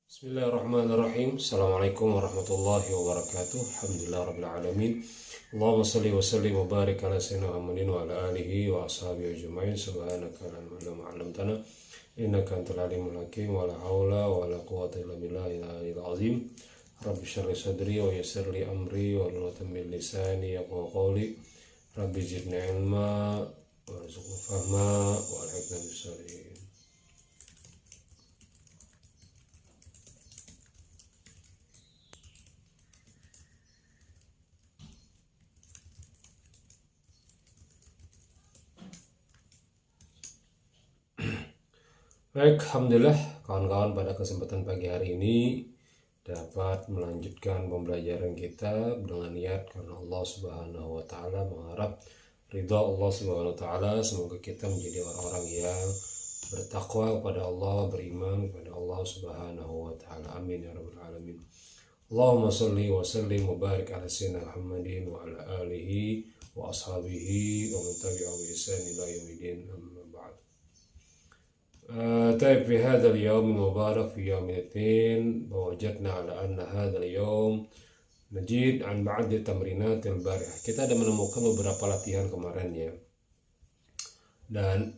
Bismillahirrahmanirrahim. Assalamualaikum warahmatullahi wabarakatuh. Alhamdulillah rabbil alamin. Allahumma salli wa sallim wa barik ala sayyidina Muhammadin wa ala alihi wa ashabihi ajma'in. Subhanaka la ilma lana illa ma 'allamtana innaka antal alimul hakim. Wa la haula wa la quwwata illa billahil aliyyil azim. Rabbi shrah li sadri wa yassir li amri wa hlul 'uqdatam min lisani yafqahu qawli. Rabbi zidni ilma warzuqni fahma wa alhiqna bis shalihin. Baik, alhamdulillah kawan-kawan pada kesempatan pagi hari ini dapat melanjutkan pembelajaran kita dengan niat karena Allah Subhanahu wa taala, mengharap ridha Allah Subhanahu wa taala. Semoga kita menjadi orang-orang yang bertakwa kepada Allah, beriman kepada Allah Subhanahu wa taala. Amin ya rabbal alamin. Allahumma shalli wa sallim wa barik ala sayyidina Muhammadin wa ala alihi wa ashabihi wa man tabi'ahum bi ihsan ila yaumil amma ba'd. طيب، في هذا اليوم المبارك في يوم الاثنين وجدنا على أن هذا اليوم نجد عن بعض تمرينات البارحة. Kita ada menemukan beberapa latihan kemarin ya. Dan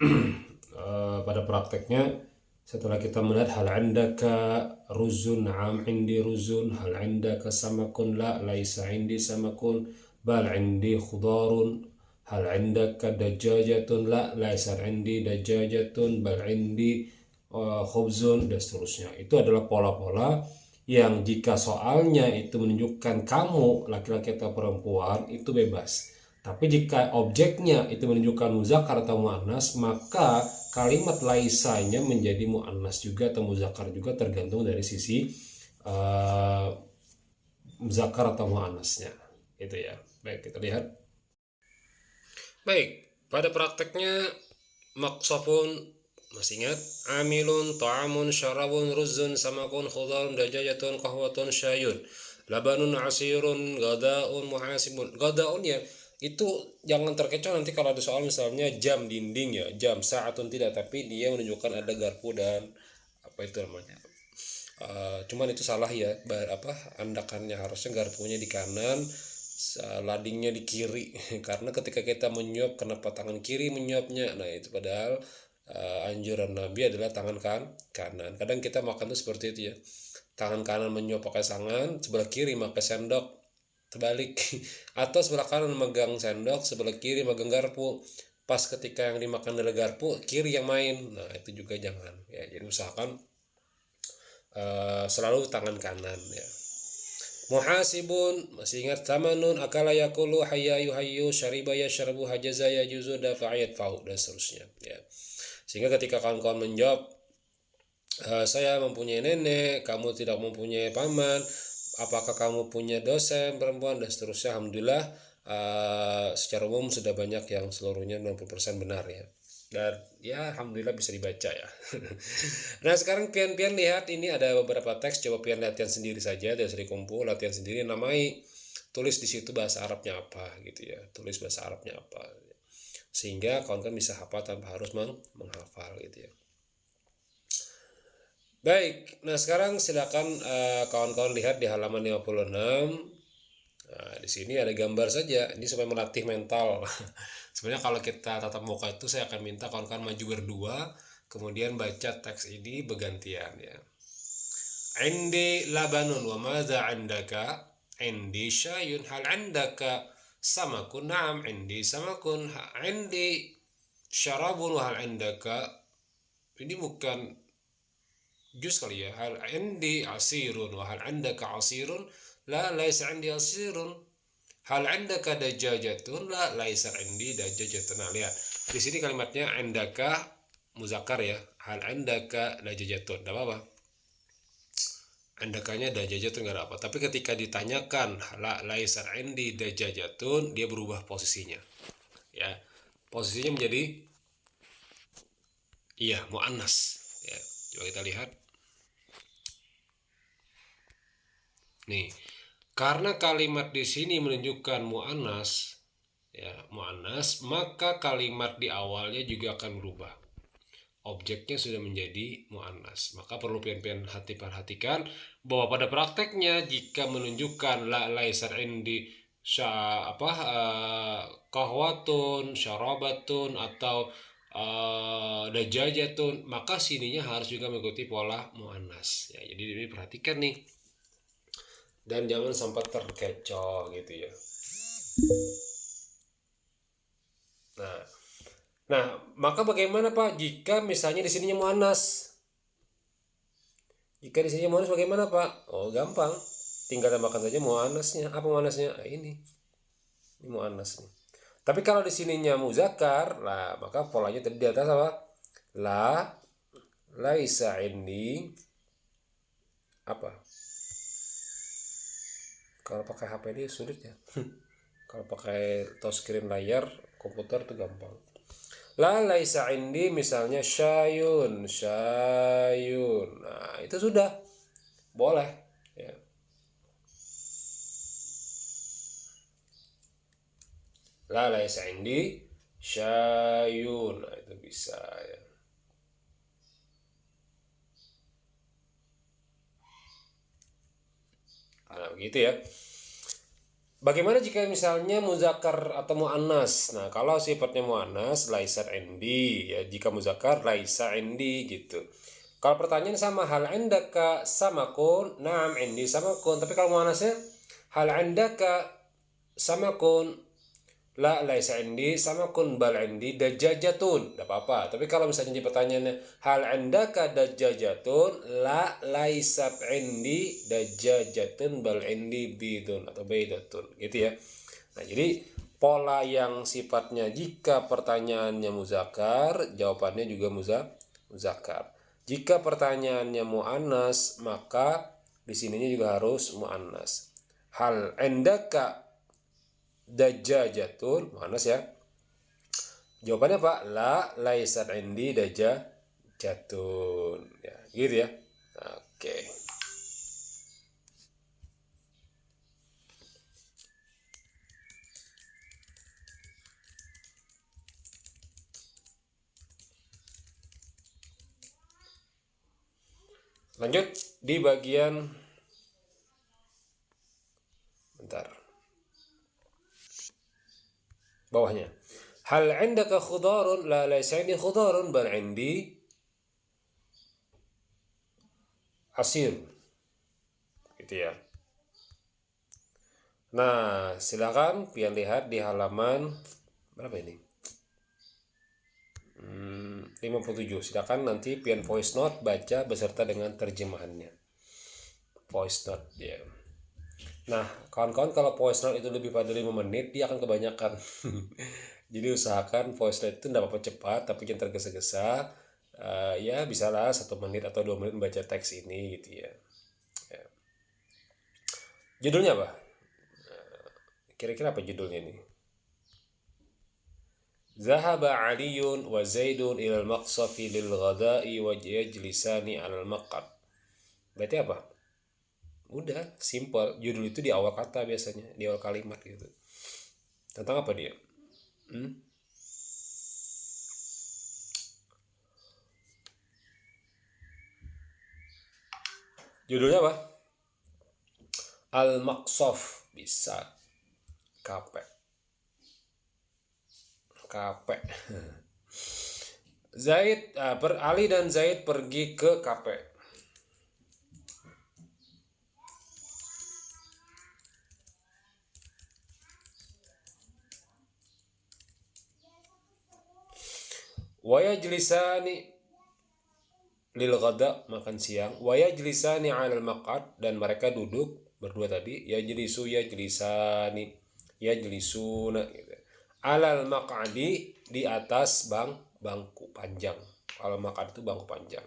pada prakteknya setelah kita melihat hal indaka ruzun, na'am indi ruzun, hal indaka samakun, la laisa indi samakun, bal indi khudarun, hal indaka dajajatun, la laisa indi dajajatun, bal indi khubzun, dan seterusnya. Itu adalah pola-pola yang jika soalnya itu menunjukkan kamu laki-laki atau perempuan itu bebas. Tapi jika objeknya itu menunjukkan muzakkar atau muannas, maka kalimat laisanya menjadi muannas juga atau muzakkar juga, tergantung dari sisi muzakkar atau muannasnya. Itu ya. Baik, kita lihat. Baik, pada prakteknya maksofun, masih ingat? Amilun, ta'amun, syarabun, ruzun, samakun, khudarun, dajajatun, qahwatun, syayun, labanun, asirun, gadaun, muhasibun. Gadaun ya, itu jangan terkecoh nanti kalau ada soal misalnya jam dinding ya, jam saatun tidak, tapi dia menunjukkan ada garpu dan apa itu namanya. Cuman itu salah ya, andakannya harusnya garpunya di kanan, ladingnya di kiri. Karena ketika kita menyuap, kenapa tangan kiri menyuapnya? Nah itu padahal anjuran Nabi adalah tangan kanan. Kadang kita makan tuh seperti itu ya, tangan kanan menyuap pakai tangan, sebelah kiri pakai sendok, terbalik. Atau sebelah kanan megang sendok, sebelah kiri megang garpu. Pas ketika yang dimakan adalah garpu, kiri yang main. Nah itu juga jangan ya. Jadi usahakan selalu tangan kanan ya. Muhasibun, masih ingat? Tamanun, akala yakulu, hayya yuhayyu, syariba yashrabu, hajaza yajuzu, dafa'a yadfa'u, dan seterusnya ya. Sehingga ketika kawan-kawan menjawab, saya mempunyai nenek, kamu tidak mempunyai paman, apakah kamu punya dosen perempuan, dan seterusnya, alhamdulillah secara umum sudah banyak yang seluruhnya 90% benar ya. Dan ya alhamdulillah bisa dibaca ya. Nah sekarang pian-pian lihat, ini ada beberapa teks, coba pian latihan sendiri saja dari Sri Kumpul, latihan sendiri, namai tulis di situ bahasa Arabnya apa gitu ya, tulis bahasa Arabnya apa, sehingga kawan-kawan bisa hafal tanpa harus menghafal gitu ya. Baik, nah sekarang silakan kawan-kawan lihat di halaman 56. Nah, di sini ada gambar saja, ini supaya melatih mental. Sebenarnya kalau kita tatap muka itu saya akan minta kawan-kawan maju berdua, kemudian baca teks ini bergantian ya. Indi labanun wa madza indaka? Indi syayun, hal indaka samakun? Na'am indi samakun. Indi syarabun wa hal indaka? Ini bukan jus kali ya. Hal indi asirun wa hal indaka asirun? La laisa indi asirun. Hal indaka dajajatun? La laisa indi dajajatun. Nah, lihat. Di sini kalimatnya indaka muzakkar ya. Hal indaka dajajatun. Enggak apa-apa. Indakanya dajajatun enggak ada apa. Tapi ketika ditanyakan la laisa indi dajajatun, dia berubah posisinya. Ya. Posisinya menjadi muannas ya. Coba kita lihat. Nih, karena kalimat di sini menunjukkan muannas ya, muannas, maka kalimat di awalnya juga akan berubah. objeknya sudah menjadi muannas. Maka perlu pian-pian perhatikan bahwa pada prakteknya jika menunjukkan la laisa indi kahwatun, syarabatun atau dajajatun, maka sininya harus juga mengikuti pola muannas. Ya, jadi ini perhatikan nih. Dan jangan sampai terkecoh gitu ya. Nah, maka bagaimana Pak jika misalnya di sininya muannas? Jika di sininya muannas bagaimana Pak? Oh, gampang. Tinggal tambahkan saja muannasnya. Apa muannasnya? Ini muannas nih. Tapi kalau di sininya muzakkar, lah maka polanya tadi di atas apa? Laisa indi apa? Kalau pakai HP ini sulit ya. Kalau pakai touchscreen layar komputer tuh gampang. La laisa indi misalnya syayun. Nah, itu sudah boleh ya. La laisa indi syayun. Nah, itu bisa ya. Nah, begitu ya. Bagaimana jika misalnya muzakkar atau muannas? Nah, kalau sifatnya muannas laisa indi ya, jika muzakkar laisa indi gitu. Kalau pertanyaan sama hal indaka samakun, na'am indi samakun. Tapi kalau muannasnya hal indaka samakun, la laisa indi samakun bal indi dajajatun. Enggak apa-apa. Tapi kalau misalnya di pertanyaannya hal indaka dajajatun, la laisa indi dajajatun bal indi bidun atau baidatun gitu ya. Nah, jadi pola yang sifatnya jika pertanyaannya muzakkar, jawabannya juga muzakkar. Jika pertanyaannya muannas, maka di sininya juga harus muannas. Hal indaka dajajatun muannas ya. Jawabannya Pak, la laisat indi dajajatun. Ya, gitu ya. Oke. Lanjut di bagian bawahnya. Hal indaka khudarun? La laisa indi khudarun bal indi asir. Gitu ya. Nah, silakan pian lihat di halaman berapa ini? 57. Silakan nanti pian voice note baca beserta dengan terjemahannya. Voice note ya. Nah, kawan-kawan kalau voice note itu lebih pada 5 menit, dia akan kebanyakan. Jadi usahakan voice note itu tidak apa-apa cepat, tapi jangan tergesa-gesa. Ya, bisalah 1 menit atau 2 menit membaca teks ini gitu ya. Judulnya apa? Kira-kira apa judulnya ini? Zahaba Aliyun wa Zaidun ilal maqsafi lil ghada'i wa yajlisani 'alal maq'ad. Berarti apa? Udah, simple. Judul itu di awal kata biasanya, di awal kalimat gitu. Tentang apa dia? Judulnya apa? Al-Maqsaf. Bisa. Kapek. Ali dan Zaid pergi ke kafe. Waya jelisani lil ghada, makan siang. Waya jelisani 'alal maq'ad, dan mereka duduk berdua tadi. Ya jelisani ya jelisuna gitu. 'Alal maq'adi, di atas bangku panjang. Kalau maq'ad itu bangku panjang.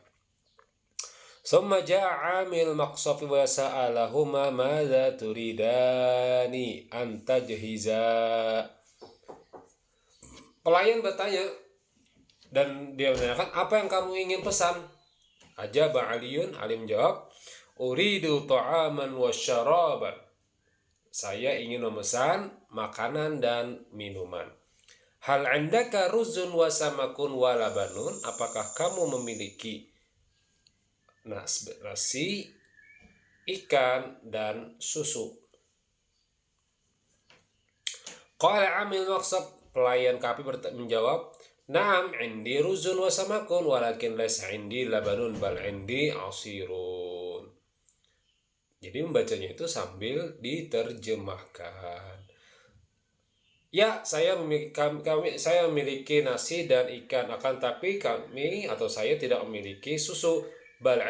Summa ja'a 'amil maqsafi wa sa'alahuma madza turidani an tajhiza. Pelayan bertanya dan dia menanyakan, apa yang kamu ingin pesan? Ajaba Aliyun, Ali menjawab, uridu ta'aman wa syaraban. Saya ingin memesan makanan dan minuman. Hal indaka ruzun wa samakun wa labanun? Apakah kamu memiliki nasi, ikan, dan susu? Qala amil maqsab, pelayan kapi menjawab, Naam indi ruzun wa samakun walakin laysa indi labanun bal indi asirun. Jadi membacanya itu sambil diterjemahkan. Ya, saya memiliki nasi dan ikan, akan tapi kami atau saya tidak memiliki susu. Bal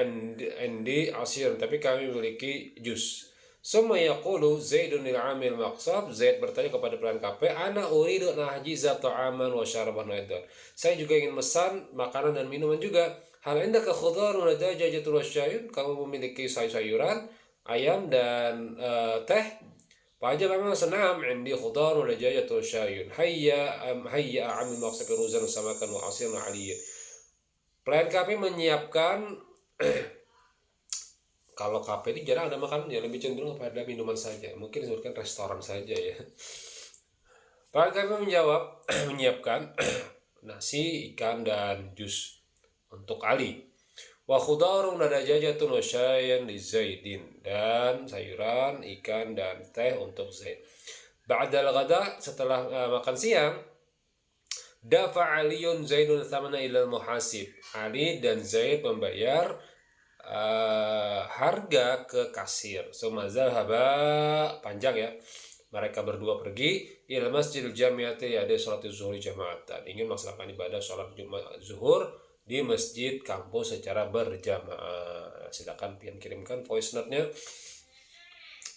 indi asir, tapi kami memiliki jus. Summa yaqulu Zaidun lil amil maqsab, Zaid bertanya kepada pelayan kafe, ana uridu nahjiza ta'aman wa syaraban aidan. Saya juga ingin mesan makanan dan minuman juga. Hal indaka khudharun wa dajajatun wa syayun? Kamu memiliki sayur-sayuran, ayam dan teh? Fajab memang senam indi khudar wa dajajat wa syayun. Hayya amil maqsad ruzan samakan wa asirun aliyin. Pelayan kafe menyiapkan kalau kafe ini jarang ada makanan, ya lebih cenderung pada minuman saja. Mungkin disebutkan restoran saja ya. Pelayan kafe menjawab menyiapkan nasi, ikan, dan jus untuk Ali. Wa khudarun dajajatun wa syai'an li Zaidin, dan sayuran, ikan, dan teh untuk Zaid. Ba'dal ghada, setelah makan siang, dafa Aliyun Zaidun thamana ilal muhasib. Ali dan Zaid membayar harga ke kasir. Sumazal haba, panjang ya. Mereka berdua pergi ila masjidil jami'ati, ada sholat zuhur jamaatan. Ingin melaksanakan ibadah sholat zuhur di masjid kampus secara berjamaah. Silakan pian kirimkan voice note-nya.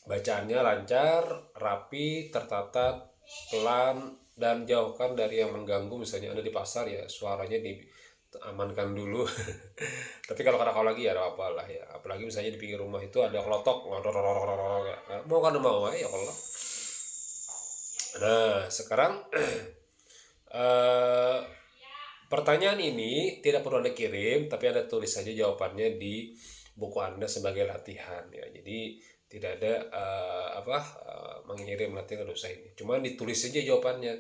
Bacaannya lancar, rapi, tertata, pelan, dan jauhkan dari yang mengganggu. Misalnya Anda di pasar ya, suaranya diamankan dulu. Tapi kalau lagi ya ada apa lah ya. Apalagi misalnya di pinggir rumah itu ada kelotok, mau kan mau ya kalau. Nah, sekarang pertanyaan ini tidak perlu Anda kirim, tapi Anda tulis saja jawabannya di buku Anda sebagai latihan ya. Jadi tidak ada mengirim latihan dosa ini. Cuma ditulis saja jawabannya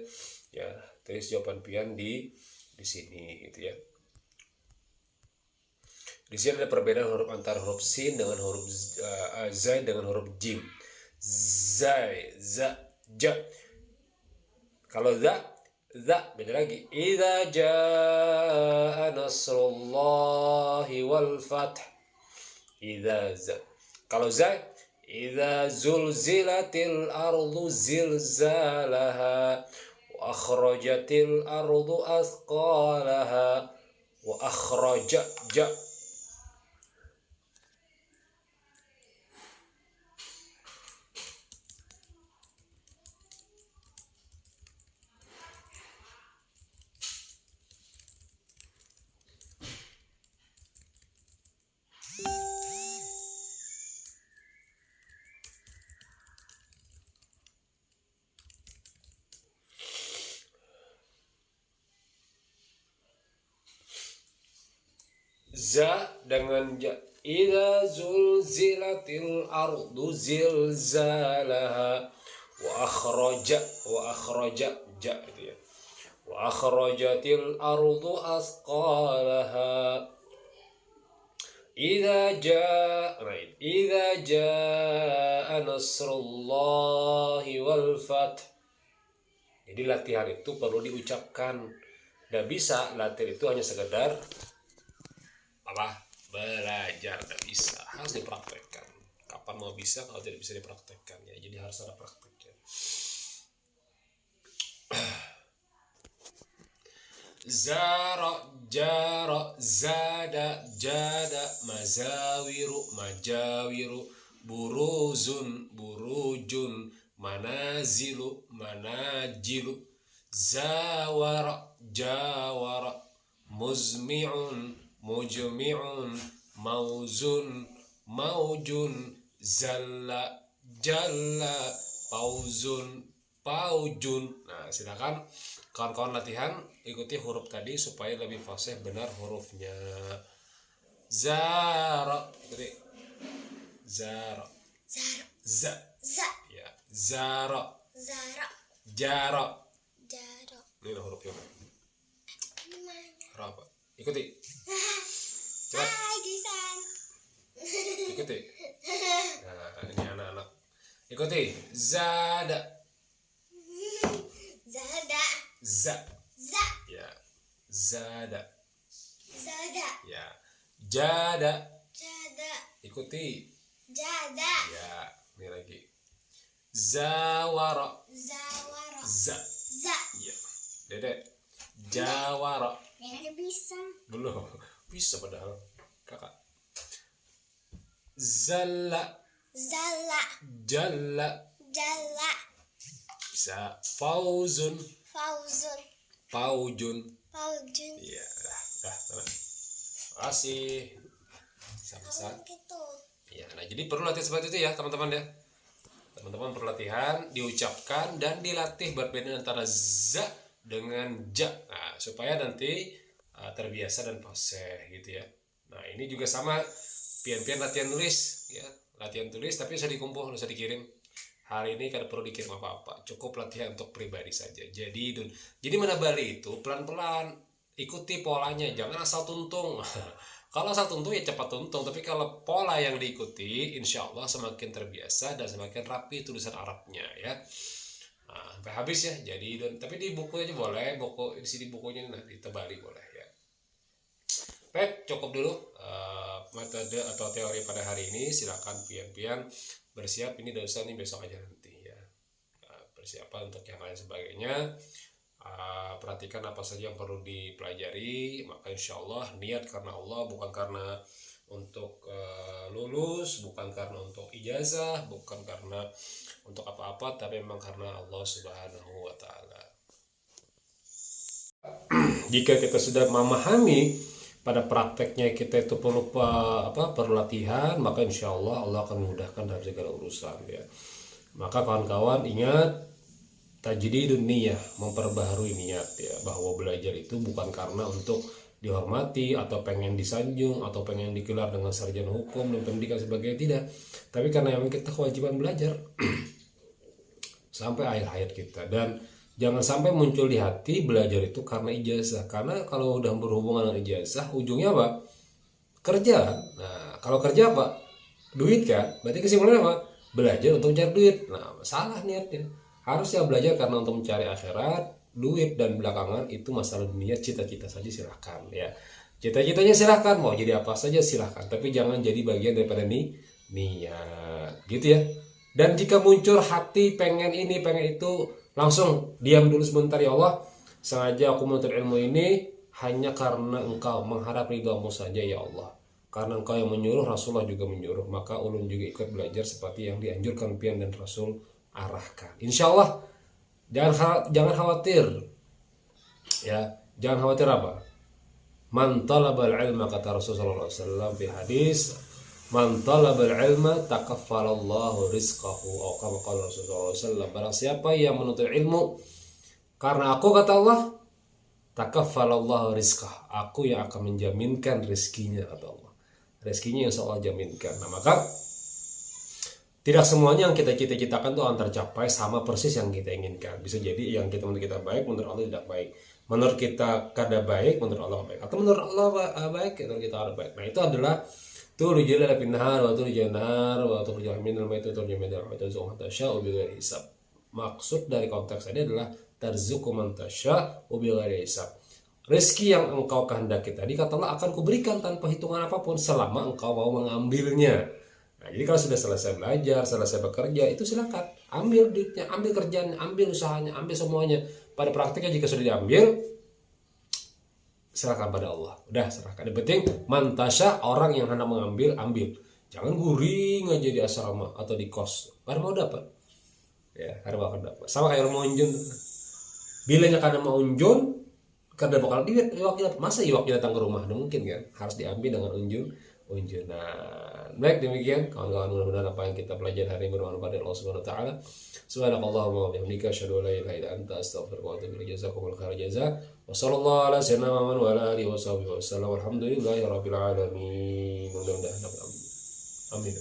ya. Tulis jawaban pian di sini gitu ya. Di sini ada perbedaan huruf antara huruf sin dengan huruf zai dengan huruf jim. Zai, za, ja. Kalau za beda lagi. Idza jaa nasrullahi wal fath. Idza za. Kalau za, idza zulzilatil ardu zilzalaha wa akhrajatil ardu athqalaha wa akhraja ja. Za dengan ja. Idza zulzilatil ardu zilzalaha wa akhraja ja itu ya. Wa akhrajatil ardu asqalaha. Idza jaa nasrullahi wal fath. Jadi latihan itu perlu diucapkan. Tidak bisa latihan itu hanya sekedar belajar, nggak bisa, harus dipraktekkan. Kapan mau bisa kalau tidak bisa dipraktekkan ya, jadi harus ada prakteknya. Zara, jara, zada, jada, majawiru, buruzun, burujun, manazilu, manajilu, zawara, jawara, muzmi'un, mujmi'un, mauzun, maujun, zalla, jalla, pauzun, paujun. Nah, silakan kawan-kawan latihan ikuti huruf tadi supaya lebih fasih benar hurufnya. Zara, zara, za, ya, zara, jara. Ini hurufnya. Huruf apa? Ikuti. Cepat. Ikuti. Nah, ini anak-anak. Ikuti. Zada. Za. Ya. Zada. Ya. Jada. Ikuti. Ya. Ini lagi. Zawara. Za. Ya. Dedek. Jawara. Belum. Bisa padahal. Kakak. Zalla. Jalla. Bisa. Fauzun. Paujun. Iya, dah. Terima kasih. Sama-sama. Ya, nah jadi perlu latihan seperti itu ya, teman-teman ya. Teman-teman perlu latihan, diucapkan dan dilatih berbeda antara za dengan ja. Nah, supaya nanti terbiasa dan fasih gitu ya. Nah, ini juga sama pian-pian latihan tulis ya. Latihan tulis tapi usah dikumpul, usah dikirim. Hari ini kada perlu dikirim apa-apa, cukup latihan untuk pribadi saja. Jadi menabali itu pelan-pelan, ikuti polanya, jangan asal tuntung. Kalau asal tuntung ya cepat tuntung, tapi kalau pola yang diikuti, insya Allah semakin terbiasa dan semakin rapi tulisan Arabnya ya. Nah, sampai habis ya. Tapi di buku aja boleh, buku di sini bukunya nah ditebali boleh ya. Baik, cukup dulu metode atau teori pada hari ini. Silakan pian-pian bersiap, ini dosa nih besok aja nanti ya. Persiapan untuk yang lain sebagainya. Perhatikan apa saja yang perlu dipelajari, maka insya Allah niat karena Allah, bukan karena untuk lulus, bukan karena untuk ijazah, bukan karena untuk apa-apa, tapi memang karena Allah Subhanahu wa Ta'ala. Jika kita sudah memahami pada prakteknya kita itu perlu latihan, maka insya Allah akan memudahkan dalam segala urusan ya. Maka kawan-kawan ingat, tajdidun niyah, memperbaharui niat ya, bahwa belajar itu bukan karena untuk dihormati atau pengen disanjung atau pengen digelar dengan sarjana hukum dan pendidikan sebagainya, tidak, tapi karena memang kita kewajiban belajar sampai akhir hayat kita. Dan jangan sampai muncul di hati belajar itu karena ijazah, karena kalau udah berhubungan dengan ijazah ujungnya apa? Kerja. Nah, kalau kerja apa? Duit kan? Berarti kesimpulannya apa? Belajar untuk mencari duit. Nah, salah niatnya. Harusnya belajar karena untuk mencari akhirat, duit dan belakangan itu masalah dunia, cita-cita saja silahkan ya. Cita-citanya silahkan, mau jadi apa saja silahkan, tapi jangan jadi bagian daripada niat gitu ya. Dan jika muncul hati pengen ini, pengen itu, langsung diam dulu sebentar. Ya Allah, sengaja aku menuntut ilmu ini hanya karena Engkau, mengharap ridhamu saja ya Allah. Karena Engkau yang menyuruh, Rasulullah juga menyuruh, maka ulun juga ikut belajar seperti yang dianjurkan pian dan Rasul arahkan. Insya Allah jangan khawatir ya, jangan khawatir apa? Man talabal ilma, kata Rasulullah SAW di hadis, man talabal ilma takaffalallahu rizqahu, atau kama qala Rasulullah SAW, barang siapa yang menuntut ilmu karena aku, kata Allah, takaffalallahu rizqah, aku yang akan menjaminkan rezekinya, kata Allah. Rezekinya yang Allah jaminkan. Nah, maka tidak semuanya yang kita cita-citakan itu akan tercapai sama persis yang kita inginkan. Bisa jadi yang menurut kita baik, menurut Allah tidak baik. Menurut kita kada baik, menurut Allah baik. Atau menurut Allah baik, menurut kita kada baik. Nah, itu adalah tulijil la finnahar wa tulijil nahar wa tulijil minal maitu turjil minal maitu zuhum tasya'u bighairi hisab. Maksud dari konteks ini adalah tarzuqu man tasya'u bighairi hisab. Rezeki yang engkau kehendaki tadi, kata Allah, akan kuberikan tanpa hitungan apapun selama engkau mau mengambilnya. Nah, jadi kalau sudah selesai belajar, selesai bekerja, itu silakan ambil duitnya, ambil kerjaan, ambil usahanya, ambil semuanya. Pada praktiknya jika sudah diambil, serahkan pada Allah. Udah serahkan. Yang penting mantasya, orang yang hendak mengambil, ambil. Jangan guring aja di asrama atau di kos. Baru mau dapat. Ya, baru bakal dapat. Sama kayak mau unjun. Bilanya kada mau unjun, kada bakal iwak. Masa iwak datang ke rumah? Nah, mungkin kan harus diambil dengan unjunan. Baik, demikian kawan-kawan, mudah-mudahan apa yang kita pelajari hari ini bermanfaat dari Allah Subhanahu wa taala. Subhanakallahumma wa bihamdika asyhadu an la ilaha illa anta astaghfiruka wa atubu ilaik. Jazakumullahu khairan jazaa. Wa sallallahu ala sayyidina Muhammad wa ala alihi washabihi wasallam. Walhamdulillahirabbil alamin. Mudah-mudahan amin.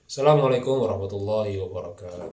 Assalamualaikum warahmatullahi wabarakatuh.